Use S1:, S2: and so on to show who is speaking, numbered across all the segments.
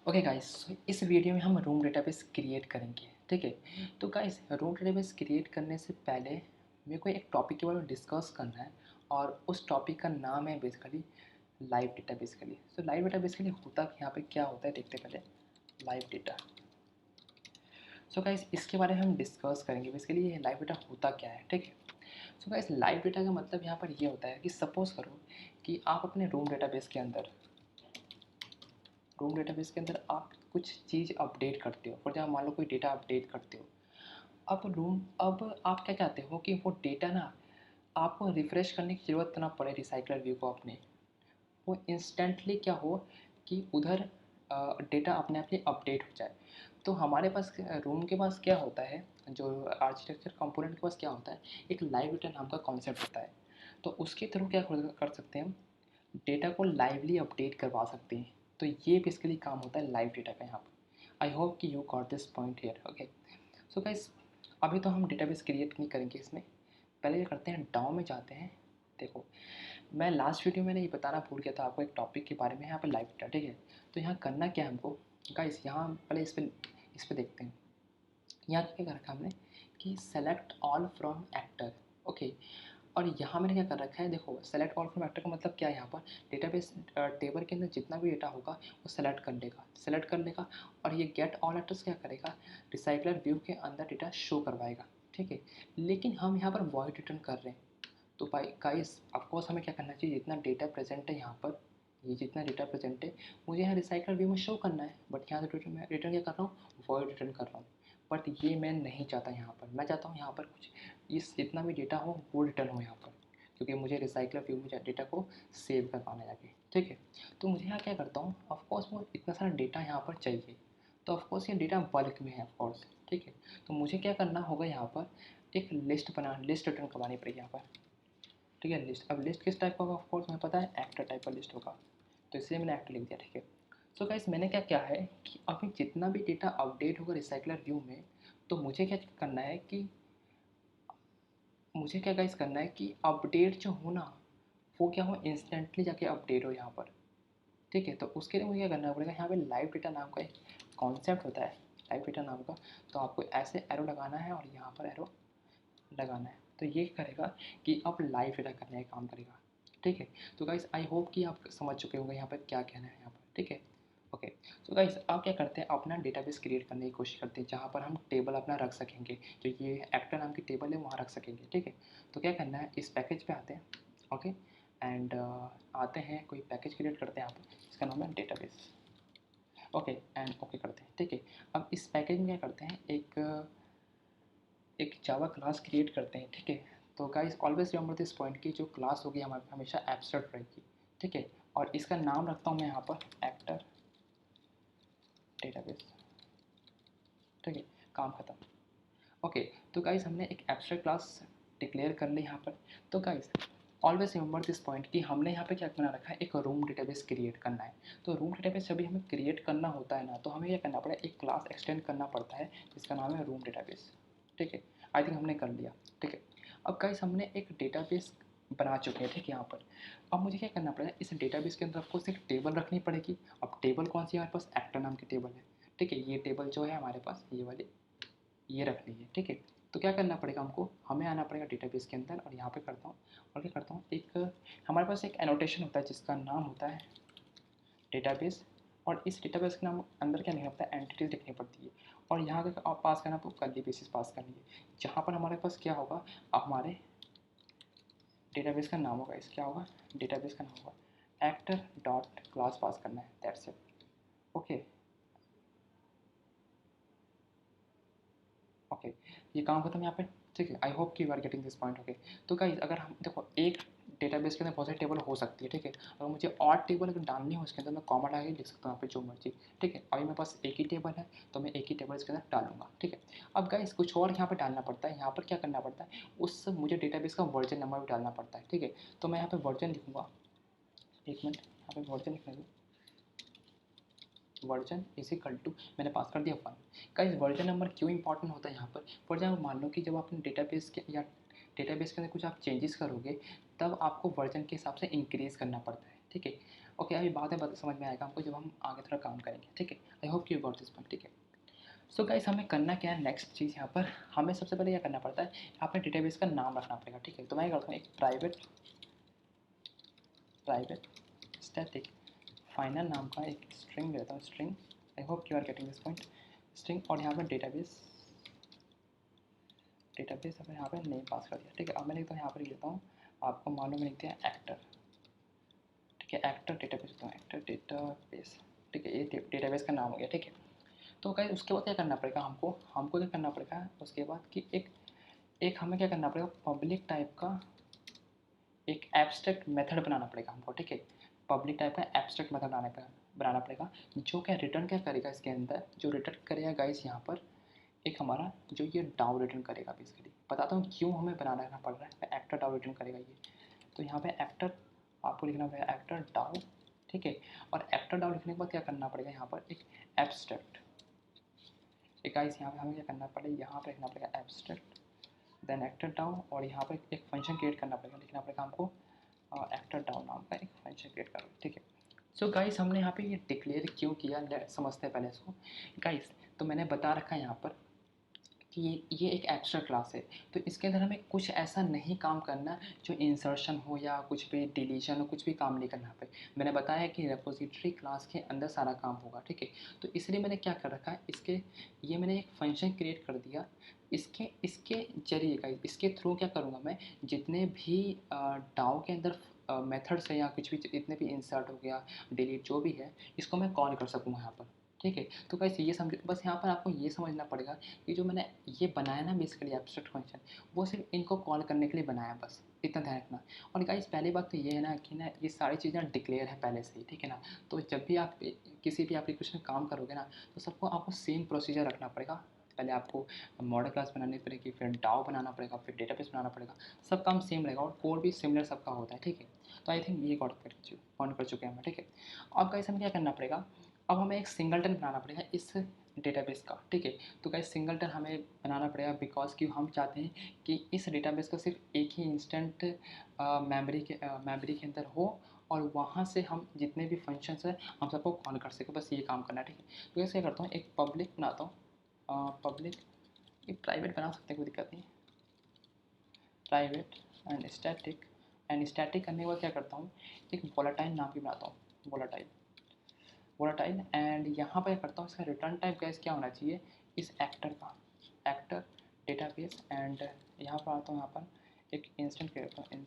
S1: Okay guys, इस video में हम रूम डेटाबेस क्रिएट करेंगे। ठीक है। तो गाइस, रूम डेटाबेस क्रिएट करने से पहले मेरे को एक टॉपिक के बारे में डिस्कस करना है और उस टॉपिक का नाम है basically live data. Basically so live data basically होता यहाँ पे क्या होता है देखते पहले। Live data. सो गाइस, इसके बारे में हम डिस्कस करेंगे। बेसिकली ये लाइव डेटा होता क्या है। ठीक है। सो गाइस, लाइव डेटा का मतलब यहाँ पर ये होता है कि सपोज करो कि आप अपने रूम डेटाबेस के अंदर आप कुछ चीज़ अपडेट करते हो। फॉर एग्जाम्पल मान लो कोई डेटा अपडेट करते हो। अब आप क्या चाहते हो कि वो डेटा ना आपको रिफ़्रेश करने की ज़रूरत ना पड़े रिसाइकलर व्यू को अपने। वो इंस्टेंटली क्या हो कि उधर डेटा अपने आप ही अपडेट हो जाए। तो हमारे पास रूम के पास क्या होता है, जो आर्किटेक्चर कंपोनेंट के पास क्या होता है, एक लाइव डेटा नाम का कॉन्सेप्ट होता है। तो उसके थ्रू क्या कर सकते हैं हम, डेटा को लाइवली अपडेट करवा सकते हैं। तो ये बेसिकली काम होता है लाइव डेटा का यहाँ पर। आई होप कि you got this point here. Okay. So guys, अभी तो हम डेटाबेस क्रिएट नहीं करेंगे इसमें। पहले ये करते हैं, डाउ में जाते हैं। देखो, मैं लास्ट वीडियो में ये बताना भूल गया था आपको एक टॉपिक के बारे में, यहाँ पर लाइव डेटा। ठीक है। तो यहाँ करना क्या है हमको गाइस, यहाँ पहले इस पर देखते हैं। यहाँ क्या कर रखा है हमने कि select all from actor. Okay. और यहाँ मैंने क्या कर रखा है, देखो सेलेक्ट ऑल फ्रॉम एक्टर का मतलब क्या है, यहाँ पर डेटाबेस टेबल के अंदर जितना भी डेटा होगा वो सेलेक्ट कर लेगा और ये गेट ऑल एक्टर्स क्या करेगा, रिसाइकलर व्यू के अंदर डेटा शो करवाएगा। ठीक है। लेकिन हम यहाँ पर वॉइड रिटर्न कर रहे हैं। तो भाई गाइस, ऑफकोर्स हमें क्या करना चाहिए, जितना डेटा प्रेजेंट है यहाँ पर, ये जितना डेटा प्रेजेंट है मुझे यहाँ रिसाइकलर व्यू में शो करना है। बट यहाँ से मैं रिटर्न क्या कर रहा हूँ, वॉइड रिटर्न कर रहा हूँ। बट ये मैं नहीं चाहता यहाँ पर। मैं चाहता हूँ यहाँ पर कुछ इस जितना भी डेटा हो वो रिटर्न हो यहाँ पर, क्योंकि मुझे रिसाइकलर व्यू में डेटा को सेव करवाना है जाके। ठीक है। तो मुझे यहाँ क्या करता हूँ, ऑफकोर्स वो इतना सारा डेटा यहाँ पर चाहिए। तो ऑफकोर्स ये डेटा बल्क में है ऑफकोर्स। ठीक है। तो मुझे क्या करना होगा, यहाँ पर एक लिस्ट रिटर्न करवानी पड़ेगी यहाँ पर। ठीक है। लिस्ट, अब लिस्ट किस टाइप का होगा, ऑफकोर्स मुझे पता है एक्टर टाइप का लिस्ट होगा। तो इसलिए मैंने एक्टर लिख दिया। ठीक है। सो गाइस, मैंने क्या है कि अभी जितना भी डेटा अपडेट होगा रिसाइकलर व्यू में, तो मुझे क्या करना है कि मुझे क्या गाइस करना है कि अपडेट जो हो ना, वो क्या हो, इंस्टेंटली जाके अपडेट हो यहाँ पर। ठीक है। तो उसके लिए मुझे क्या करना पड़ेगा, यहाँ पे लाइव डेटा नाम का एक कॉन्सेप्ट होता है, लाइव डेटा नाम का। तो आपको ऐसे एरो लगाना है और यहाँ पर एरो लगाना है। तो ये करेगा कि अब लाइव डेटा करने का काम करेगा। ठीक है। तो गाइस, आई होप कि आप समझ चुके होंगे यहाँ पर क्या कहना है यहाँ पर। ठीक है। ओके। सो गाइस, अब क्या करते हैं, अपना डेटाबेस क्रिएट करने की कोशिश करते हैं जहाँ पर हम टेबल अपना रख सकेंगे, जो ये एक्टर नाम की टेबल है वहाँ रख सकेंगे। ठीक है। तो क्या करना है, इस पैकेज पे आते हैं। ओके। एंड आते हैं, कोई पैकेज क्रिएट करते हैं यहाँ पर, इसका नाम है डेटाबेस। ओके। एंड ओके करते हैं। ठीक है। अब इस पैकेज में क्या करते हैं, एक जावा क्लास क्रिएट करते हैं। ठीक है। तो guys, always remember this point की जो क्लास होगी हमारे हमेशा एब्स्ट्रैक्ट रहेगी। ठीक है। और इसका नाम रखता हूँ मैं यहाँ पर एक्टर डेटाबेस। ठीक है। काम खत्म। ओके। तो गाइस, हमने एक एब्स्ट्रैक्ट क्लास डिक्लेयर कर ली यहाँ पर। तो guys, always remember this point कि हमने यहाँ पे क्या बना रखा है, एक रूम डेटाबेस क्रिएट करना है। तो रूम डेटाबेस जब भी हमें क्रिएट करना होता है ना, तो हमें क्या करना पड़ेगा, एक क्लास एक्सटेंड करना पड़ता है जिसका नाम है रूम डेटाबेस। ठीक है। आई थिंक हमने कर लिया। ठीक है। अब गाइस, हमने एक डेटाबेस बना चुके हैं। ठीक है। यहाँ पर अब मुझे क्या करना पड़ेगा, इस डेटाबेस के अंदर आपको एक टेबल रखनी पड़ेगी। अब टेबल कौन सी है, हमारे पास एक्टर नाम की टेबल है। ठीक है। ये टेबल जो है हमारे पास, ये वाली, ये रख ली है। ठीक है। तो क्या करना पड़ेगा हमको, हमें आना पड़ेगा डेटाबेस के अंदर और यहाँ पे करता हूँ और क्या करता हूँ, एक हमारे पास एक एनोटेशन होता है जिसका नाम होता है डेटाबेस। और इस डेटाबेस के नाम अंदर क्या लिखना पड़ता है, एंटिटीज लिखनी पड़ती है। और यहाँ का आप पास करना, आपको कर्ली बेसिस पास करनी है, जहाँ पर हमारे पास क्या होगा, हमारे डेटाबेस का नाम होगा, इस क्या होगा, डेटाबेस का नाम होगा एक्टर डॉट क्लास पास करना है, दैट्स इट। ओके। ओके। ये काम खत्म यहाँ पे। ठीक है। आई होप कि you are getting this point. Okay. तो गाइस, अगर हम देखो, एक डेटाबेस के अंदर बहुत सारी टेबल हो सकती है। ठीक है। अगर मुझे और टेबल अगर डालनी हो इसके अंदर, मैं कॉमा डाल के लिख सकता हूँ यहाँ पे जो मर्जी। ठीक है। अभी मेरे पास एक ही टेबल है तो मैं एक ही टेबल इसके अंदर डालूंगा। ठीक है। अब गाइस, कुछ और यहाँ पर डालना पड़ता है। यहाँ पर क्या करना पड़ता है, उस मुझे डेटाबेस का वर्जन नंबर भी डालना पड़ता है। ठीक है। तो मैं यहाँ पर वर्जन लिखूँगा, एक मिनट, यहाँ पर वर्जन लिखने दो। वर्जन इज इक्वल टू, मैंने पास कर दिया 1। गाइस, वर्जन नंबर क्यों इंपॉर्टेंट होता है यहाँ पर, फॉर एग्जाम्पल मान लो कि जब आप डेटाबेस के या डेटाबेस के अंदर कुछ आप चेंजेस करोगे, तब आपको वर्जन के हिसाब से इंक्रीज़ करना पड़ता है। ठीक है। ओके, अभी बाद में समझ में आएगा हमको जब हम आगे थोड़ा काम करेंगे, ठीक है। I hope you got this point, ठीक है। सो गाइस, हमें करना क्या है, नेक्स्ट चीज़ यहाँ पर हमें सबसे पहले क्या करना पड़ता है, यहाँ पर डेटाबेस का नाम रखना पड़ेगा, ठीक है। तो मैं करता हूँ एक प्राइवेट स्टैटिक फाइनल नाम का एक स्ट्रिंग लेता हूँ, string. I hope you are getting this point, string. और यहाँ पर डेटाबेस अब यहाँ पर नेम पास कर दिया, ठीक है। अब मैं लिखता हूँ यहाँ पर लेता हूँ, आपको मालूम है, लिखते हैं एक्टर, ठीक है। एक्टर डेटाबेस लिखता हूँ, एक्टर डेटाबेस, ठीक है। ये डेटाबेस का नाम हो गया, ठीक है। तो गाइस उसके बाद क्या करना पड़ेगा हमको क्या करना पड़ेगा उसके बाद कि एक हमें क्या करना पड़ेगा, पब्लिक टाइप का एक एब्स्ट्रैक्ट मेथड बनाना पड़ेगा हमको, ठीक है। पब्लिक टाइप का एब्स्ट्रैक्ट मेथड बनाना पड़ेगा जो क्या रिटर्न क्या करेगा, इसके अंदर जो रिटर्न करेगा गाइस यहाँ पर एक हमारा जो ये डाउ रिटर्न करेगा। बेसिकली बताता हूँ क्यों हमें बनाना पड़ रहा है, एक्टर डाउ रिटर्न करेगा ये। तो यहाँ पे एक्टर आपको लिखना पड़ेगा एक्टर डाउ, ठीक है। और एक्टर डाउ लिखने के बाद क्या करना पड़ेगा, यहाँ पर एक एब्स्ट्रैक्ट, एक गाइस यहाँ पे हमें क्या करना पड़ेगा, यहाँ पे लिखना पड़ेगा एब्स्ट्रैक्ट देन एक्टर डाउ। और यहाँ पे एक फंक्शन क्रिएट करना पड़ेगा, लिखना पड़ेगा हमको एक्टर डाउ नाम का एक फंक्शन क्रिएट करो, ठीक है। सो गाइस हमने यहाँ पे ये डिक्लेयर क्यों किया, समझते हैं पहले इसको गाइस। तो मैंने बता रखा है यहाँ पर कि ये एक एब्स्ट्रैक्ट क्लास है, तो इसके अंदर हमें कुछ ऐसा नहीं काम करना जो इंसर्शन हो या कुछ भी डिलीशन हो, कुछ भी काम नहीं करना पे। मैंने बताया कि रेपोजिटरी क्लास के अंदर सारा काम होगा, ठीक है। तो इसलिए मैंने क्या कर रखा है, ये मैंने एक फंक्शन क्रिएट कर दिया। इसके इसके जरिए का इसके थ्रू क्या करूँगा मैं, जितने भी डाउ के अंदर मेथड्स है या कुछ भी जितने भी इंसर्ट हो गया, डिलीट जो भी है, इसको मैं कॉल कर सकूँगा यहाँ पर, ठीक है। तो कैसे ये समझो, बस यहाँ पर आपको ये समझना पड़ेगा कि जो मैंने ये बनाया ना बेसिकली एब्स्ट्रैक्ट फंक्शन, वो सिर्फ इनको कॉल करने के लिए बनाया, बस इतना ध्यान रखना। और गाइस पहली बात तो ये है ना कि ना ये सारी चीज़ें डिक्लेयर है पहले से ही, ठीक है ना। तो जब भी आप किसी भी एप्लीकेशन में काम करोगे ना, तो सबको आपको सेम प्रोसीजर रखना पड़ेगा। पहले आपको मॉडल क्लास बनानी पड़ेगी, फिर डाउ बनाना पड़ेगा, फिर डेटाबेस बनाना पड़ेगा। सब काम सेम रहेगा और कोड भी सिमिलर सबका होता है, ठीक है। तो आई थिंक ये पॉइंट कर चुके हैं हम, ठीक है। अब गाइस हमें क्या करना पड़ेगा, अब हमें एक सिंगलटन बनाना पड़ेगा इस डेटाबेस का, ठीक है। तो गाइस सिंगलटन हमें बनाना पड़ेगा बिकॉज कि हम चाहते हैं कि इस डेटाबेस का सिर्फ एक ही इंस्टेंट मेमोरी के अंदर हो और वहाँ से हम जितने भी फंक्शंस हैं हम सबको कॉल कर सकें, बस ये काम करना है, ठीक है। तो कैसे करता हूँ, एक पब्लिक बनाता हूँ, पब्लिक एक प्राइवेट बना सकते हैं, कोई दिक्कत नहीं। प्राइवेट एंड स्टैटिक करने के बाद क्या करता हूँ, एक वोलेटाइल नाम की बनाता हूँ, वोलाटाइल। एंड यहाँ पर करता हूँ इसका रिटर्न टाइप गैस क्या होना चाहिए, इस एक्टर का, एक्टर डेटाबेस। एंड यहाँ पर आता हूँ, यहाँ पर एक इंस्टेंट क्रिएट करता हूँ,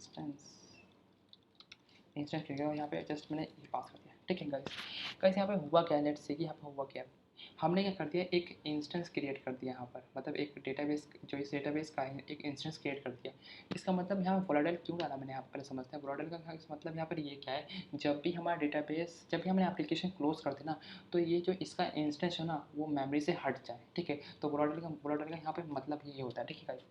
S1: इंस्टेंट क्रिएट और यहाँ पे जस्ट मैंने ये पास कर दिया, ठीक है गाइस यहाँ पे हुआ क्या, लेट्स से कि यहाँ पर हुआ क्या, हमने क्या कर दिया, एक इंस्टेंस क्रिएट कर दिया यहाँ पर, मतलब एक डेटाबेस जो इस डेटाबेस का है एक इंस्टेंस क्रिएट कर दिया। इसका मतलब यहाँ वोलाटाइल क्यों डाला मैंने, यहाँ पर समझते हैं वोलाटाइल का मतलब यहाँ पर ये क्या है, जब भी हमारा डेटाबेस, जब भी हमने एप्लीकेशन क्लोज करते ना, तो ये जो इसका इंस्टेंस है ना वो मेमोरी से हट जाए, ठीक है। तो वोलाटाइल का यहाँ पर मतलब ये होता है, ठीक है गाइस।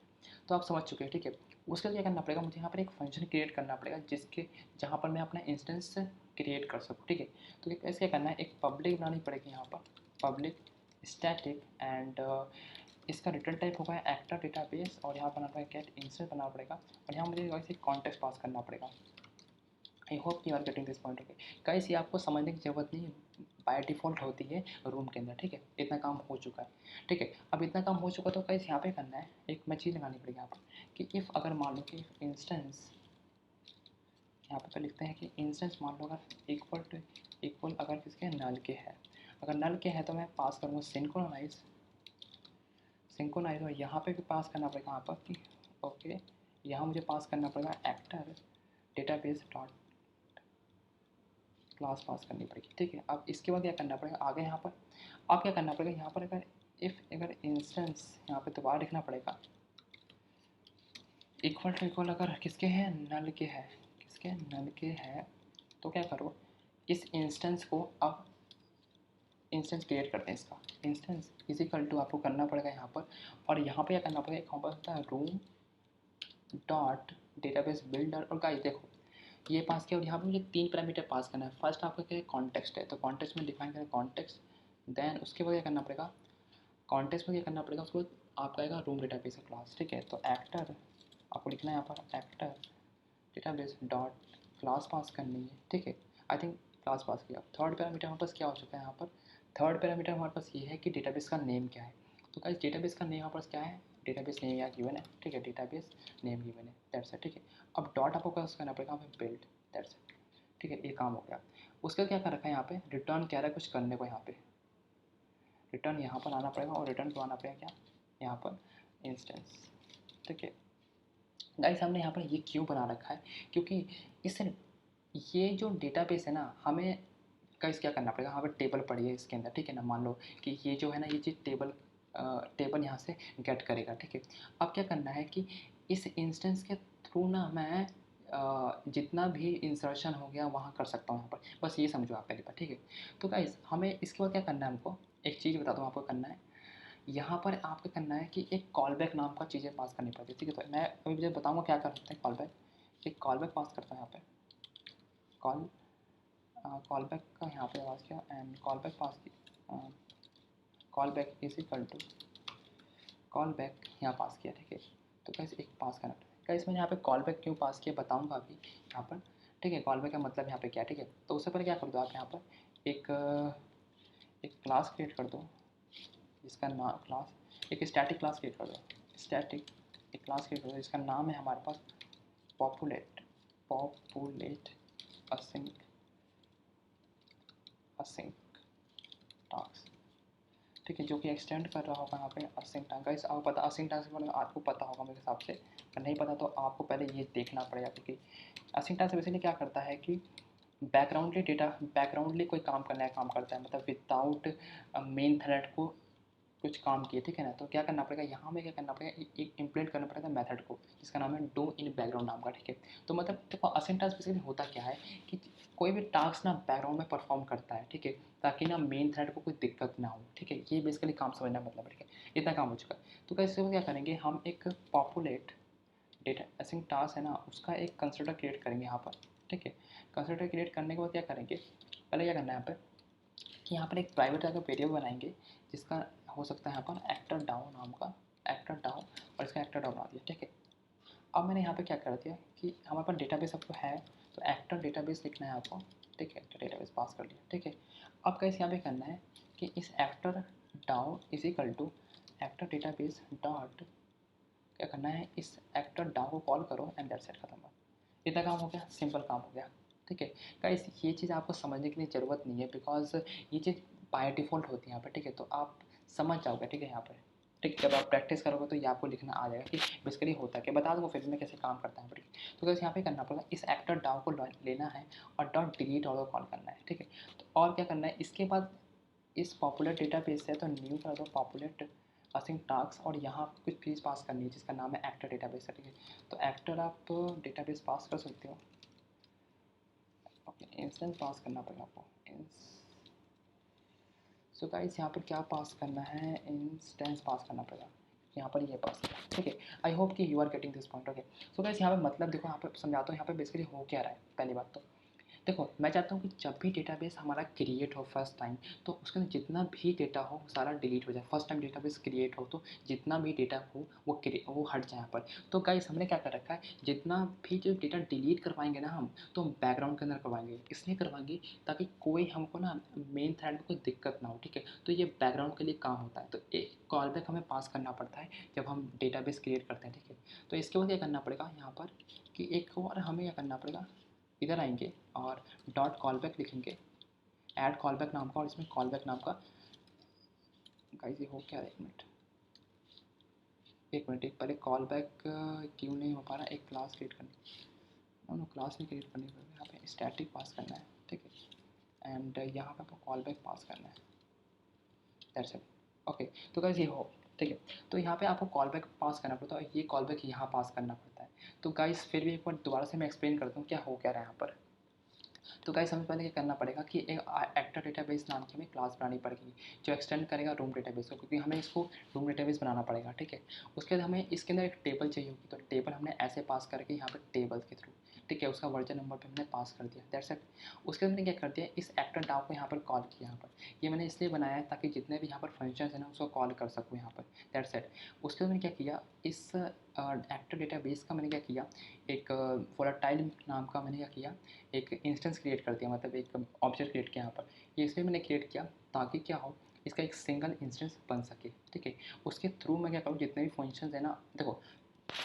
S1: तो आप समझ चुके हैं, ठीक है। उसके लिए क्या करना पड़ेगा, मुझे यहाँ पर एक फंक्शन क्रिएट करना पड़ेगा जिसके जहाँ पर मैं अपना इंस्टेंस क्रिएट कर सकूँ, ठीक है। तो कैसे क्या करना है, एक पब्लिक बनानी पड़ेगी यहाँ पर, पब्लिक स्टैटिक एंड इसका रिटर्न टाइप होगा एक्टर डेटाबेस। और यहाँ बनाना पड़ेगा गेट इंस्टेंस बनाना पड़ेगा और यहाँ मुझे वैसे कॉन्टेक्स्ट पास करना पड़ेगा। I hope you are getting this point, okay guys. ये आपको समझने की ज़रूरत नहीं है, बाय डिफ़ॉल्ट होती है रूम के अंदर, ठीक है। इतना काम हो चुका है, ठीक है। अब इतना काम हो चुका तो गाइस यहाँ पे करना है, एक मैं चीज़ लगानी पड़ेगी यहाँ पर कि इफ़ अगर मान लो कि इंस्टेंस, यहाँ पे तो लिखते हैं कि इंस्टेंस मान लो अगर इक्वल अगर किसके नल के है, अगर नल के है तो मैं पास करूँगा सिंक्रोनाइज। और यहाँ पे भी पास करना पड़ेगा यहाँ पर कि ओके, यहाँ मुझे पास करना पड़ेगा actor database dot class pass करनी पड़ेगी, ठीक है। अब इसके बाद क्या करना पड़ेगा आगे, यहाँ पर अब क्या करना पड़ेगा, यहाँ पर अगर इंस्टेंस यहाँ पे दोबारा लिखना पड़ेगा इक्वल अगर किसके हैं, नल के है, किसके नल के है, तो क्या करो, इस इंस्टेंस को अब इंस्टेंस क्रिएट करते हैं, इसका इंस्टेंस इजिकल टू आपको करना पड़ेगा यहाँ पर। और यहाँ पे क्या करना पड़ेगा, एक होता है रूम डॉट डेटाबेस बिल्डर। और गाइस देखो ये पास किया और यहाँ पे मुझे 3 पैरामीटर पास करना है। फर्स्ट आपका क्या है, कॉन्टेक्स्ट है, तो कॉन्टेक्स्ट में डिफाइन करें कॉन्टेक्स्ट। देन उसके बाद क्या करना पड़ेगा, कॉन्टेक्स्ट में क्या करना पड़ेगा, उसको आपका आएगा रूम डेटाबेस का क्लास, ठीक है। तो एक्टर आपको लिखना है यहाँ पर actor database dot class pass करनी है, ठीक है। आई थिंक क्लास पास किया। थर्ड पैरामीटर हमारे पास क्या हो चुका है यहाँ पर, थर्ड पैरामीटर हमारे पास ये है कि डेटाबेस का नेम क्या है। तो गाइस डेटाबेस का नेम हमारे पास क्या है, डेटाबेस नेम यहाँ गिवन है, ठीक है, डेटाबेस नेम गिवन है, दैट्स इट, ठीक है। अब डॉट आपको क्या करना पड़ेगा यहाँ पे, बिल्ड, दैट्स इट, ठीक है, ये काम हो गया। उसका क्या कर रखा है यहाँ पे, रिटर्न कह रहा है कुछ करने को, यहाँ पे रिटर्न यहाँ पर आना पड़ेगा, और रिटर्न को आना पड़ेगा क्या, यहाँ पर इंस्टेंस, ठीक है। गाइस हमने यहाँ पर ये क्यों बना रखा है, क्योंकि इस ये जो डेटाबेस है ना, हमें गाइस क्या करना पड़ेगा, यहाँ पर टेबल पड़ी है इसके अंदर, ठीक है ना। मान लो कि ये जो है ना, ये चीज़ टेबल यहाँ से गेट करेगा, ठीक है। अब क्या करना है कि इस इंस्टेंस के थ्रू ना मैं जितना भी इंसर्शन हो गया वहाँ कर सकता हूँ यहाँ पर, बस ये समझो आप पहले बार, ठीक है। तो गाइस हमें इसके बाद क्या करना है, हमको एक चीज़ बता दूँ आपको करना है, यहाँ पर आपको करना है कि एक कॉल बैक नाम का चीज़ें पास करनी पड़ती है, ठीक है। तो मैं अभी मुझे बताऊँगा क्या कर सकते हैं, कॉल बैक, एक कॉल बैक पास करता हूँ यहाँ पे, कॉल बैक का यहाँ पे पास किया, एंड कॉल बैक पास किया, call back is equal to call back यहाँ पास किया, ठीक है। तो कैसे एक पास करना क्या, इसमें यहाँ पे कॉल बैक क्यों पास किया बताऊँगा अभी यहाँ पर, ठीक है। कॉल बैक का मतलब यहाँ पे क्या है, ठीक है। तो उससे पहले क्या कर दो आप यहाँ पर एक क्लास क्रिएट कर दो, जिसका नाम क्लास एक स्टैटिक क्लास क्रिएट कर दो, स्टैटिक एक क्लास क्रिएट कर दो जिसका नाम है हमारे पास पॉपुलेट असिंक टास्क, ठीक है, जो कि एक्सटेंड कर रहा होगा यहाँ पे असिंक टास्क। गाइस आपको पता असिंक टास्क के बारे में आपको पता होगा मेरे हिसाब से, अगर नहीं पता तो आपको पहले ये देखना पड़ेगा, क्योंकि असिंक टास्क बेसिकली क्या करता है कि बैकग्राउंडली कोई काम करना है, काम करता है, मतलब विदाउट मेन थ्रेड को कुछ काम किए, ठीक है ना। तो क्या करना पड़ेगा यहाँ में, क्या करना पड़ेगा, एक इम्प्लीमेंट करना पड़ेगा मेथड को, जिसका नाम है डू इन बैकग्राउंड नाम का, ठीक है। तो मतलब देखो असाइन टास्क बेसिकली होता क्या है कि कोई भी टास्क ना बैकग्राउंड में परफॉर्म करता है, ठीक है, ताकि ना मेन थ्रेड को कोई दिक्कत ना हो, ठीक है। ये बेसिकली काम समझना मतलब, ठीक है, इतना काम हो चुका है। तो कैसे क्या करेंगे हम, एक पॉपुलेट डेटा असाइन टास्क है ना, उसका एक कंस्ट्रक्टर क्रिएट करेंगे यहाँ पर, ठीक है। कंस्ट्रक्टर क्रिएट करने के बाद क्या करेंगे, पहले क्या करना है यहाँ पर कि यहाँ पर एक प्राइवेट का वेरिएबल बनाएंगे, जिसका हो सकता है यहाँ पर एक्टर डाउन नाम का, एक्टर डाउन, और इसका एक्टर डाउन बना दिया, ठीक है। अब मैंने यहाँ पे क्या कर दिया कि हमारे पास डेटाबेस आपको है, तो एक्टर डेटाबेस लिखना है आपको, ठीक है, एक्टर डेटाबेस पास कर दिया, ठीक है। अब कैसे यहाँ पे करना है कि इस actor down is equal to actor database dot, क्या करना है, इस एक्टर डाउन को कॉल करो, एंड दैट्स इट, खत्म। इतना काम हो गया, सिंपल काम हो गया, ठीक है। गाइस ये चीज़ आपको समझने की ज़रूरत नहीं है, बिकॉज ये चीज़ बाय डिफ़ॉल्ट होती है यहाँ पर, ठीक है। तो आप समझ जाओगे, ठीक है, यहाँ पर, ठीक, जब आप प्रैक्टिस करोगे तो ये आपको लिखना आ जाएगा कि बेसिकली होता है क्या, बता दूँगा फिर मैं कैसे काम करता है, ठीक है। तो कैसे यहाँ पे करना पड़ेगा, इस एक्टर डाउ को लेना है और डॉट डिलीट और कॉल करना है, ठीक है। तो और क्या करना है इसके बाद, इस पॉपुलर डेटाबेस है तो न्यू कर दो पॉपुलेट असिंग टास्क, और यहाँ आप कुछ फीस पास करनी है जिसका नाम है एक्टर डेटाबेस है, ठीक है। तो एक्टर आप डेटाबेस पास कर सकते हो, ओके, इंस्टेंस पास करना पड़ेगा आपको, सो गाइस यहाँ पर क्या पास करना है, इंस्टेंस पास करना पड़ेगा, यहाँ पर ये पास किया, ठीक है। आई होप कि you are getting this point, okay. So guys यहाँ पे मतलब देखो, यहाँ पे समझाता हूँ यहाँ पे बेसिकली हो क्या रहा है। पहली बात तो देखो, मैं चाहता हूँ कि जब भी डेटाबेस हमारा क्रिएट हो फर्स्ट टाइम, तो उसके अंदर जितना भी डेटा हो वो सारा डिलीट हो जाए। फर्स्ट टाइम डेटाबेस क्रिएट हो तो जितना भी डेटा हो वो हट जाए यहाँ पर। तो गाइस हमने क्या कर रखा है, जितना भी जो डेटा डिलीट करवाएंगे ना हम, तो हम बैकग्राउंड के अंदर करवाएंगे, इसलिए करवाएंगे ताकि कोई हमको ना मेन थ्रेड में कोई दिक्कत ना हो, ठीक है। तो ये बैकग्राउंड के लिए काम होता है। तो एक कॉल बैक हमें पास करना पड़ता है जब हम डेटाबेस क्रिएट करते हैं, ठीक है। तो इसके बाद क्या करना पड़ेगा यहाँ पर कि एक और हमें क्या करना पड़ेगा, इधर आएंगे और डॉट कॉल बैक लिखेंगे, ऐड कॉल बैक नाम का, और इसमें कॉल बैक नाम का, गाइस ये हो क्या रहा है, एक मिनट एक पहले कॉल बैक क्यों नहीं हो पा रहा, एक क्लास क्रिएट करनी, नो क्लास नहीं क्रिएट करनी पड़ेगी, यहाँ पे स्टैटिक पास करना है, ठीक है, एंड यहाँ पे आपको कॉल बैक पास करना है, दैट्स इट, ओके। तो गाइस ये हो, ठीक है। तो यहाँ पे आपको कॉल बैक पास करना पड़ता है और ये कॉल बैक यहाँ पास करना पड़ता है। तो गाइस फिर भी एक बार दोबारा से मैं एक्सप्लेन करता हूँ क्या हो क्या रहा है यहाँ पर। तो गाइस हमें पहले क्या करना पड़ेगा कि एक एक्टर डेटाबेस नाम की हमें क्लास बनानी पड़ेगी, जो एक्सटेंड करेगा रूम डेटाबेस को, क्योंकि हमें इसको रूम डेटाबेस बनाना पड़ेगा, ठीक है। उसके बाद हमें इसके अंदर एक टेबल चाहिए होगी, तो टेबल हमने ऐसे पास करके यहाँ पर टेबल के थ्रू, ठीक है, उसका वर्जन नंबर पे मैंने पास कर दिया, दैट्स इट। उसके बाद मैंने क्या कर दिया, इस एक्टर डाउ को यहाँ पर कॉल किया। यहाँ पर ये मैंने इसलिए बनाया है ताकि जितने भी यहाँ पर फंक्शंस हैं ना उसको कॉल कर सकूँ यहाँ पर, दैट्स इट। उसके बाद मैंने क्या किया, इस एक्टर डेटाबेस का मैंने क्या किया, एक वोलेटाइल नाम का मैंने क्या किया, एक इंस्टेंस क्रिएट कर दिया, मतलब एक ऑब्जेक्ट क्रिएट किया यहाँ पर। ये इसलिए मैंने क्रिएट किया ताकि क्या हो, इसका एक सिंगल इंस्टेंस बन सके, ठीक है। उसके थ्रू मैं क्या करूँ, जितने भी फंक्शंस है ना, देखो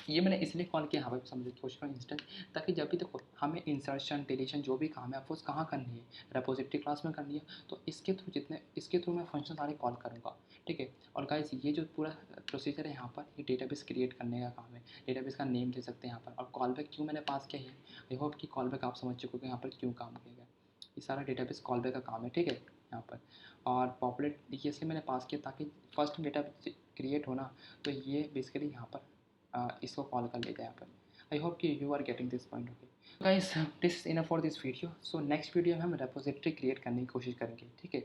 S1: ये मैंने इसलिए कॉल किया यहाँ पर समझने की कोशिश करो इंस्टेंस, ताकि जब भी देखो हमें इंसर्शन डिलीशन जो भी काम है आपको कहाँ करनी है, रेपोजिटरी क्लास में करनी है, तो इसके थ्रू मैं फंक्शन सारे कॉल करूँगा, ठीक है। और गाइस ये जो पूरा प्रोसीजर है यहाँ पर, ये डेटाबेस क्रिएट करने का काम है, डेटाबेस का नेम ले सकते हैं यहाँ पर। और कॉल बैक क्यों मैंने पास किया है, आई होप कि कॉल बैक आप समझ चुके हो यहाँ पर क्यों काम किया गया। ये सारा डेटाबेस कॉल बैक का काम है, ठीक है यहाँ पर। और पॉपुलेट ये इसलिए मैंने पास किया ताकि फर्स्ट डेटा क्रिएट होना, तो ये बेसिकली यहाँ पर इसको कॉल कर लेते हैं यहाँ पर। आई होप कि you are getting this point. Okay guys, this is enough for this video. So next video में हम रेपोजिटरी क्रिएट करने की कोशिश करेंगे, ठीक है।